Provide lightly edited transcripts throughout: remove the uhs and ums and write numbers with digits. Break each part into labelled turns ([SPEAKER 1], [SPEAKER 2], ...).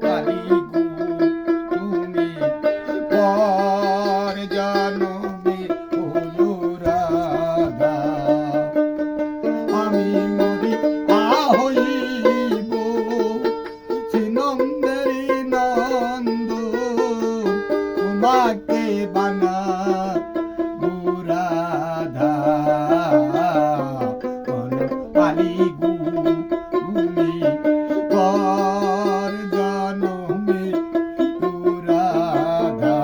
[SPEAKER 1] কালী গো তুমি পর জনমে হলো রাধা, আমি মরি হইব শ্রীনন্দের নন্দ, তোমাকে বানা রাধা। কালী গো তুমি পর জনমে রাধা,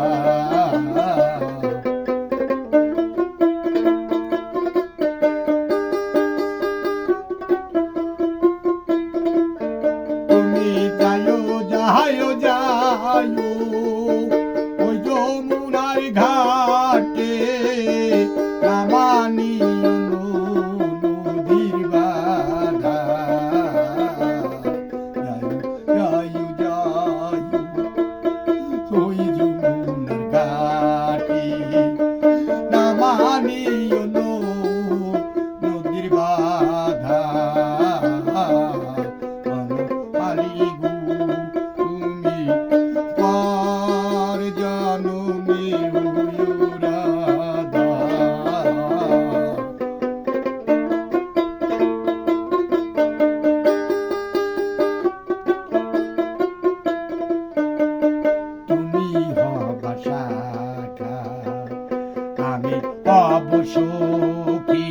[SPEAKER 1] তুমি যায়ো যায়ো যায়ো ওই যমুনার ঘাটে, রামানি নদীর বাধা, যায়ো যায়ো ওই যমুনার ঘাটে, রামানি নদীর বাধা। কালী গো তুমি পর জনমে হলো রাধা, তুমি হবা শাখা আমি হব সখী,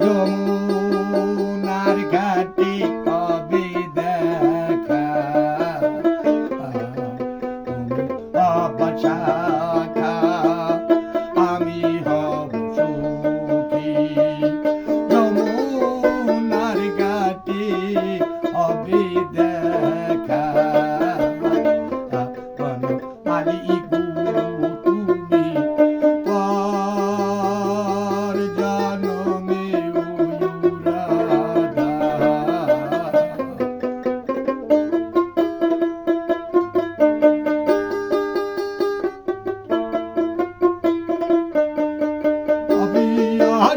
[SPEAKER 1] যমুনার ঘাটে কবে দেখা, তুমি হবা শাখা আমি হব সখী, যমুনার ঘাটে হবে দেখা। কালী গো তুমি পর জনমে হলো রাধা,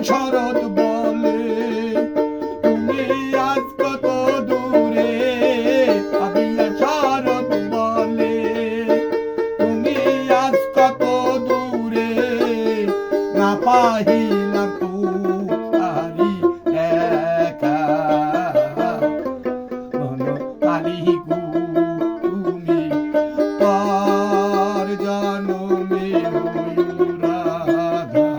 [SPEAKER 1] শরৎ বলে তুমি আজ কত দূরে, শরৎ বলে তুমি আজ কত দূরে, না পাহিলাম তোমারি দেখা। কালী গো তুমি পর জনমে হলো রাধা,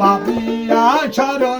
[SPEAKER 1] ভাবিয়া শরৎ